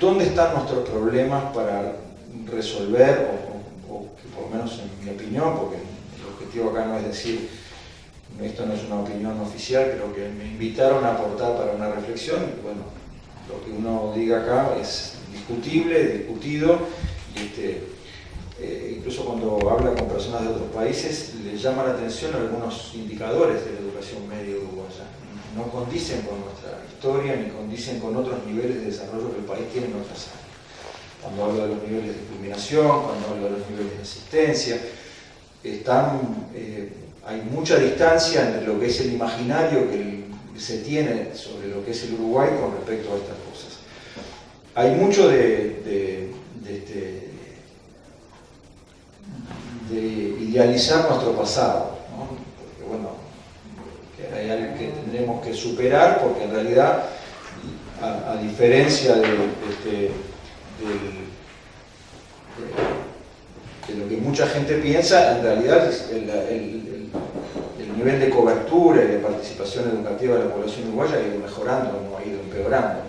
dónde están nuestros problemas para resolver, o que por lo menos en mi opinión, porque el objetivo acá no es decir, esto no es una opinión oficial, creo que me invitaron a aportar para una reflexión, y bueno, lo que uno diga acá es discutible, discutido, y incluso cuando habla con personas de otros países, les llama la atención algunos indicadores de la educación media uruguaya. No condicen con nuestra historia, ni condicen con otros niveles de desarrollo que el país tiene en otras áreas. Cuando hablo de los niveles de culminación, cuando hablo de los niveles de asistencia, hay mucha distancia entre lo que es el imaginario que se tiene sobre lo que es el Uruguay con respecto a estas cosas. Hay mucho de idealizar nuestro pasado, ¿no? Porque bueno, que hay algo que tendremos que superar, porque en realidad, a diferencia de lo que mucha gente piensa, en realidad el nivel de cobertura y de participación educativa de la población uruguaya ha ido mejorando, no ha ido empeorando,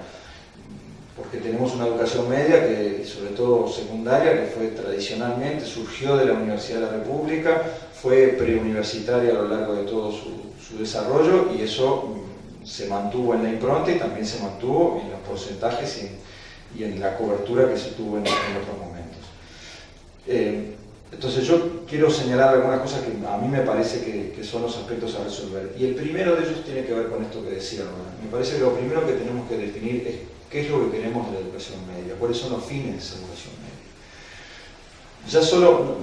porque tenemos una educación media, que sobre todo secundaria, que fue tradicionalmente, surgió de la Universidad de la República, fue preuniversitaria a lo largo de todo su desarrollo, y eso se mantuvo en la impronta y también se mantuvo en los porcentajes y en la cobertura que se tuvo en otros momentos. Entonces yo quiero señalar algunas cosas que a mí me parece que son los aspectos a resolver. Y el primero de ellos tiene que ver con esto que decía Roland. Me parece que lo primero que tenemos que definir es qué es lo que queremos de la educación media, cuáles son los fines de esa educación media.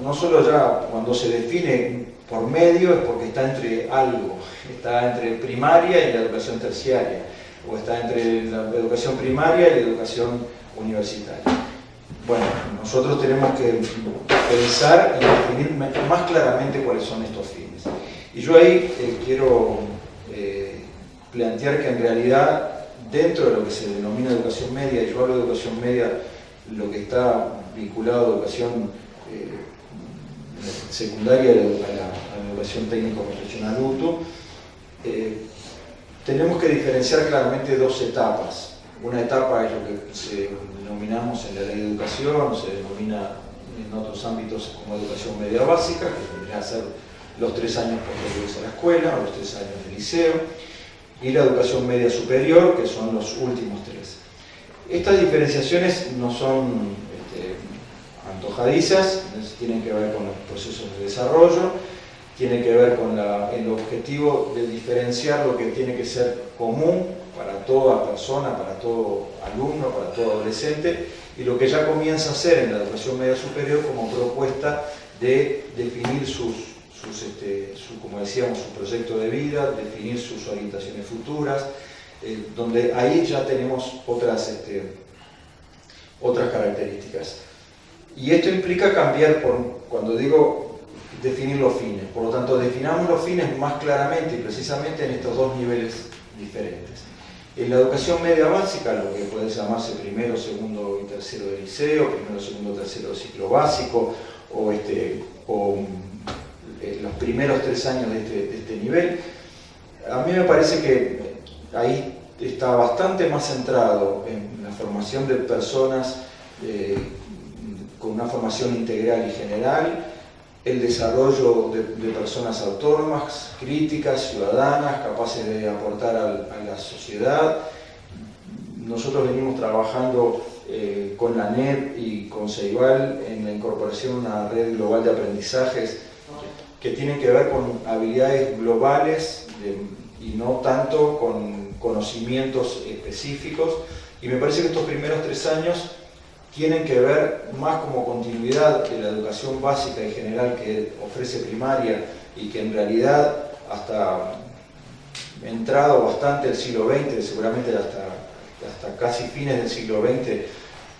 No solo ya cuando se define por medio es porque está entre algo, está entre primaria y la educación terciaria, o está entre la educación primaria y la educación universitaria. Bueno, nosotros tenemos que pensar y definir más claramente cuáles son estos fines. Y yo ahí quiero plantear que en realidad, dentro de lo que se denomina educación media, y yo hablo de educación media, lo que está vinculado a educación secundaria a la educación técnico-profesional UTU, tenemos que diferenciar claramente dos etapas. Una etapa es lo que denominamos en la ley de educación, se denomina en otros ámbitos como educación media básica, que vendría a ser los 3 años posteriores a la escuela, o los 3 años de liceo, y la educación media superior, que son los últimos 3. Estas diferenciaciones no son antojadizas, tienen que ver con los procesos de desarrollo, tienen que ver con el objetivo de diferenciar lo que tiene que ser común para toda persona, para todo alumno, para todo adolescente, y lo que ya comienza a ser en la educación media superior como propuesta de definir como decíamos, su proyecto de vida, definir sus orientaciones futuras, donde ahí ya tenemos otras características. Y esto implica cambiar, cuando digo definir los fines, por lo tanto definamos los fines más claramente y precisamente en estos dos niveles diferentes. En la educación media básica, lo que puede llamarse primero, segundo y tercero de liceo, primero, segundo, tercero de ciclo básico, o los primeros 3 años de este nivel, a mí me parece que ahí está bastante más centrado en la formación de personas con una formación integral y general, el desarrollo de personas autónomas, críticas, ciudadanas, capaces de aportar a la sociedad. Nosotros venimos trabajando con la NEP y con CEIBAL en la incorporación a una red global de aprendizajes que tienen que ver con habilidades globales y no tanto con conocimientos específicos. Y me parece que estos primeros 3 años tienen que ver más como continuidad de la educación básica y general que ofrece primaria, y que en realidad hasta entrado bastante el siglo XX, seguramente hasta casi fines del siglo XX,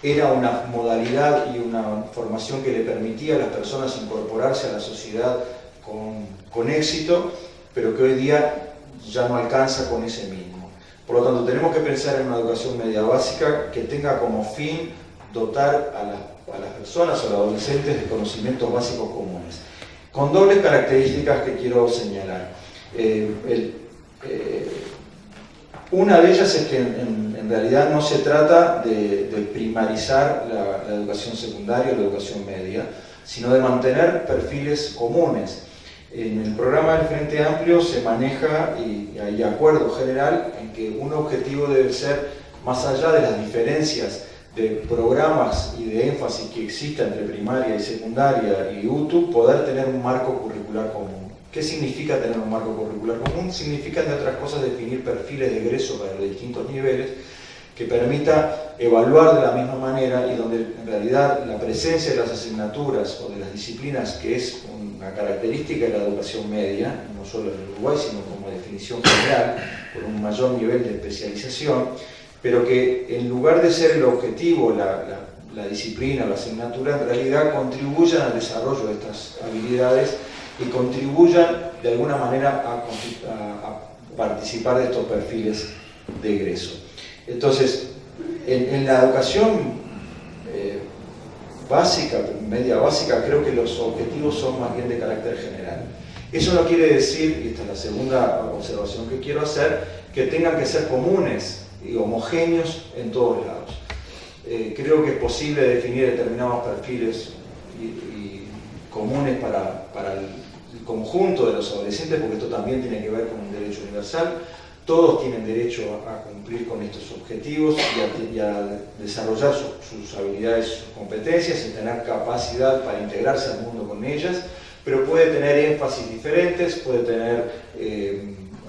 era una modalidad y una formación que le permitía a las personas incorporarse a la sociedad con éxito, pero que hoy día ya no alcanza con ese mínimo. Por lo tanto, tenemos que pensar en una educación media básica que tenga como fin dotar a las personas o a los adolescentes de conocimientos básicos comunes, con dobles características que quiero señalar. Una de ellas es que en realidad no se trata de primarizar la educación secundaria o la educación media, sino de mantener perfiles comunes. En el programa del Frente Amplio se maneja, y hay acuerdo general, en que un objetivo debe ser, más allá de las diferencias de programas y de énfasis que exista entre primaria y secundaria y UTU, poder tener un marco curricular común. ¿Qué significa tener un marco curricular común? Significa, entre otras cosas, definir perfiles de egreso para los distintos niveles que permita evaluar de la misma manera y donde en realidad la presencia de las asignaturas o de las disciplinas, que es una característica de la educación media, no solo en Uruguay, sino como definición general, por un mayor nivel de especialización, pero que en lugar de ser el objetivo, la disciplina o la asignatura, en realidad contribuyan al desarrollo de estas habilidades y contribuyan de alguna manera a participar de estos perfiles de egreso. Entonces, en la educación básica, media básica, creo que los objetivos son más bien de carácter general. Eso no quiere decir, y esta es la segunda observación que quiero hacer, que tengan que ser comunes y homogéneos en todos lados. Creo que es posible definir determinados perfiles y comunes para el conjunto de los adolescentes, porque esto también tiene que ver con un derecho universal. Todos tienen derecho a cumplir con estos objetivos y a desarrollar sus habilidades, sus competencias y tener capacidad para integrarse al mundo con ellas, pero puede tener énfasis diferentes, puede tener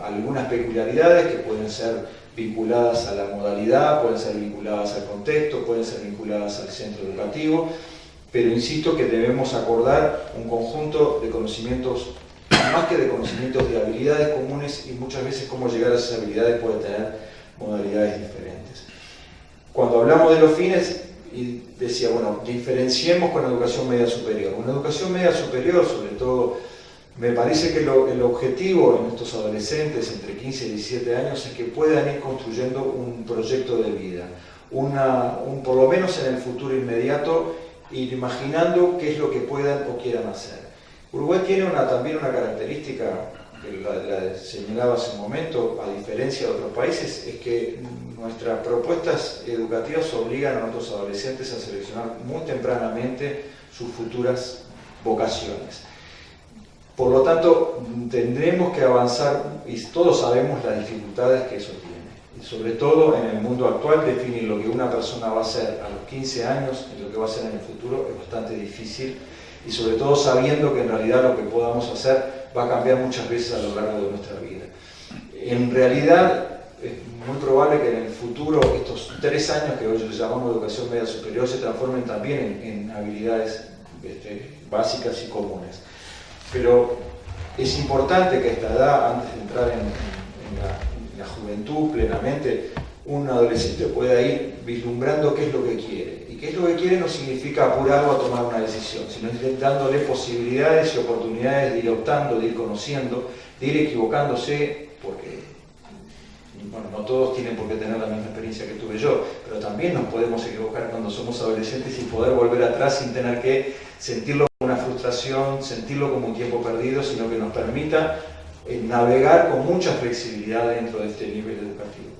algunas peculiaridades que pueden ser vinculadas a la modalidad, pueden ser vinculadas al contexto, pueden ser vinculadas al centro educativo, pero insisto que debemos acordar un conjunto de conocimientos, más que de conocimientos, de habilidades comunes, y muchas veces cómo llegar a esas habilidades puede tener modalidades diferentes. Cuando hablamos de los fines, y decía, bueno, diferenciemos con la educación media superior. Una educación media superior, sobre todo, me parece que el objetivo en estos adolescentes entre 15 y 17 años es que puedan ir construyendo un proyecto de vida, por lo menos en el futuro inmediato, ir imaginando qué es lo que puedan o quieran hacer. Uruguay tiene también una característica, que la señalaba hace un momento, a diferencia de otros países, es que nuestras propuestas educativas obligan a nuestros adolescentes a seleccionar muy tempranamente sus futuras vocaciones. Por lo tanto, tendremos que avanzar, y todos sabemos las dificultades que eso tiene. Y sobre todo en el mundo actual, definir lo que una persona va a hacer a los 15 años y lo que va a hacer en el futuro es bastante difícil, y sobre todo sabiendo que en realidad lo que podamos hacer va a cambiar muchas veces a lo largo de nuestra vida. En realidad, es muy probable que en el futuro estos 3 años que hoy llamamos educación media superior se transformen también en habilidades básicas y comunes. Pero es importante que a esta edad, antes de entrar en la juventud plenamente, un adolescente pueda ir vislumbrando qué es lo que quiere. Y qué es lo que quiere no significa apurarlo a tomar una decisión, sino dándole posibilidades y oportunidades de ir optando, de ir conociendo, de ir equivocándose, porque bueno, no todos tienen por qué tener la misma experiencia que tuve yo, pero también nos podemos equivocar cuando somos adolescentes y poder volver atrás sin tener que sentirlo como una frustración, sentirlo como un tiempo perdido, sino que nos permita navegar con mucha flexibilidad dentro de este nivel educativo.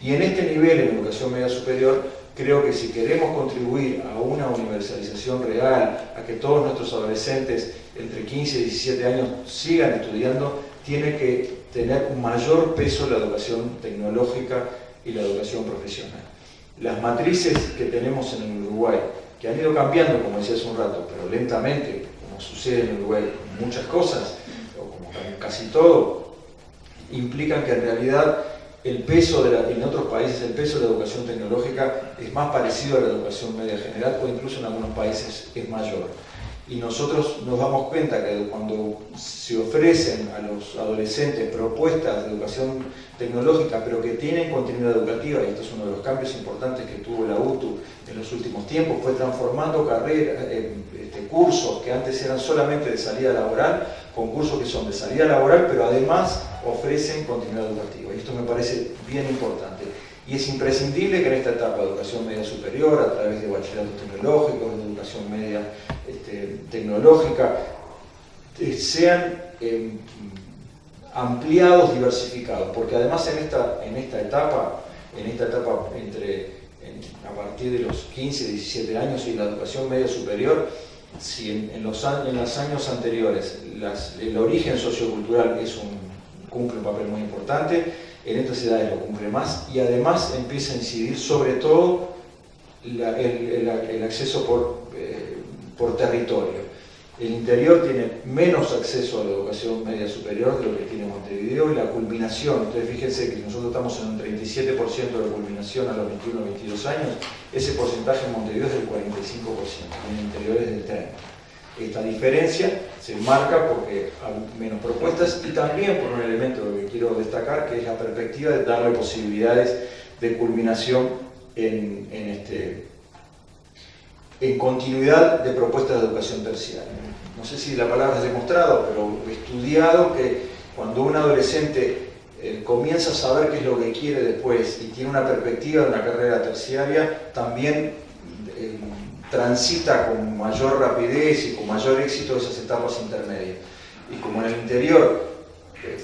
Y en este nivel, en educación media superior, creo que si queremos contribuir a una universalización real, a que todos nuestros adolescentes entre 15 y 17 años sigan estudiando, tiene que tener un mayor peso la educación tecnológica y la educación profesional. Las matrices que tenemos en el Uruguay, que han ido cambiando, como decía hace un rato, pero lentamente, como sucede en Uruguay muchas cosas, o como casi todo, implican que en realidad el peso en otros países, el peso de la educación tecnológica es más parecido a la educación media general, o incluso en algunos países es mayor. Y nosotros nos damos cuenta que cuando se ofrecen a los adolescentes propuestas de educación tecnológica, pero que tienen continuidad educativa, y esto es uno de los cambios importantes que tuvo la UTU en los últimos tiempos, fue transformando cursos que antes eran solamente de salida laboral, con cursos que son de salida laboral, pero además ofrecen continuidad educativa. Y esto me parece bien importante. Y es imprescindible que en esta etapa de educación media superior, a través de bachilleratos tecnológicos, de educación media tecnológica, sean ampliados, diversificados, porque además en esta etapa a partir de los 15, 17 años y la educación media superior, si en los años anteriores el origen sociocultural cumple un papel muy importante, en estas edades lo cumple más y además empieza a incidir sobre todo el acceso por territorio. El interior tiene menos acceso a la educación media superior de lo que tiene Montevideo y la culminación, ustedes fíjense que nosotros estamos en un 37% de culminación a los 21 o 22 años, ese porcentaje en Montevideo es del 45%, en el interior es del 30%. Esta diferencia se marca porque hay menos propuestas y también por un elemento que quiero destacar, que es la perspectiva de darle posibilidades de culminación en continuidad de propuestas de educación terciaria. No sé si la palabra es demostrado, pero he estudiado que cuando un adolescente comienza a saber qué es lo que quiere después y tiene una perspectiva de una carrera terciaria, también transita con mayor rapidez y con mayor éxito esas etapas intermedias. Y como en el interior,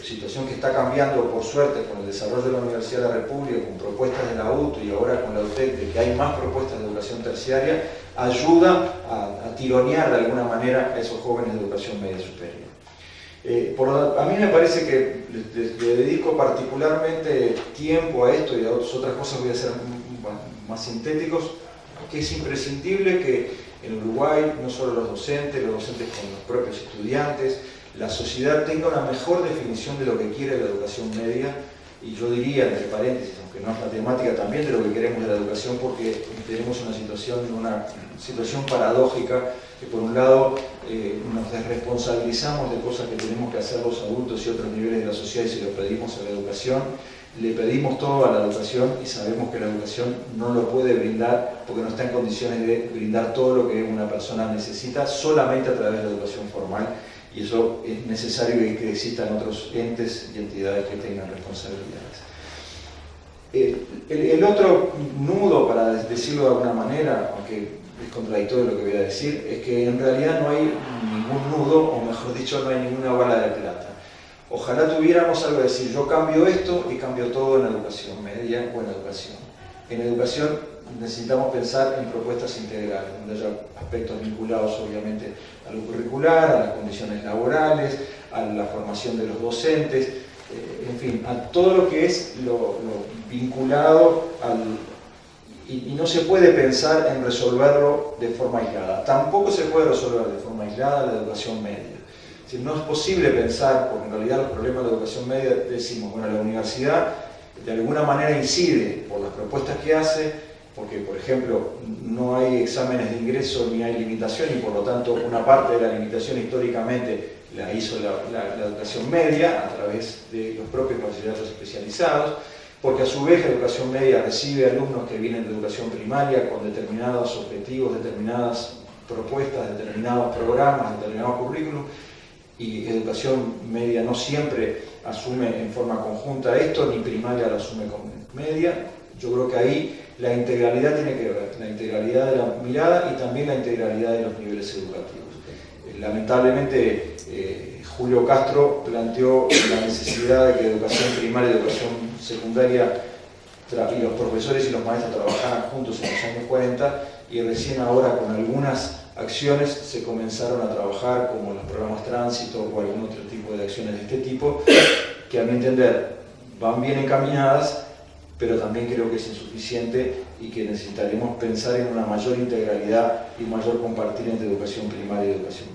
situación que está cambiando por suerte con el desarrollo de la Universidad de la República, con propuestas de la UTU y ahora con la UTEC, de que hay más propuestas de educación terciaria, ayuda a tironear de alguna manera a esos jóvenes de educación media superior. A mí me parece que le dedico particularmente tiempo a esto y a otras cosas voy a ser más sintéticos, que es imprescindible que en Uruguay no solo los docentes con los propios estudiantes, la sociedad tenga una mejor definición de lo que quiere la educación media y yo diría, entre paréntesis, aunque no es matemática, también de lo que queremos de la educación porque tenemos una situación paradójica que por un lado nos desresponsabilizamos de cosas que tenemos que hacer los adultos y otros niveles de la sociedad y se lo pedimos a la educación, le pedimos todo a la educación y sabemos que la educación no lo puede brindar porque no está en condiciones de brindar todo lo que una persona necesita solamente a través de la educación formal y eso es necesario que existan otros entes y entidades que tengan responsabilidades. El otro nudo, para decirlo de alguna manera, aunque es contradictorio lo que voy a decir, es que en realidad no hay ningún nudo, o mejor dicho, no hay ninguna bala de plata. Ojalá tuviéramos algo de decir, yo cambio esto y cambio todo en educación media o en educación. En educación necesitamos pensar en propuestas integrales, donde haya aspectos vinculados obviamente a lo curricular, a las condiciones laborales, a la formación de los docentes, en fin, a todo lo que es lo vinculado y no se puede pensar en resolverlo de forma aislada. Tampoco se puede resolver de forma aislada la educación media. Es decir, no es posible pensar, porque en realidad los problemas de la educación media, decimos, bueno, la universidad de alguna manera incide por las propuestas que hace, porque, por ejemplo, no hay exámenes de ingreso ni hay limitación y por lo tanto una parte de la limitación históricamente la hizo la educación media a través de los propios bachilleratos especializados, porque a su vez la educación media recibe alumnos que vienen de educación primaria con determinados objetivos, determinadas propuestas, determinados programas, determinados currículum, y educación media no siempre asume en forma conjunta esto, ni primaria lo asume como media. Yo creo que ahí la integralidad tiene que ver, la integralidad de la mirada y también la integralidad de los niveles educativos. Lamentablemente, Julio Castro planteó la necesidad de que educación primaria y educación secundaria y los profesores y los maestros trabajaran juntos en los años 40 y recién ahora con algunas acciones se comenzaron a trabajar como los programas tránsito o algún otro tipo de acciones de este tipo que a mi entender van bien encaminadas pero también creo que es insuficiente y que necesitaremos pensar en una mayor integralidad y mayor compartir entre educación primaria y educación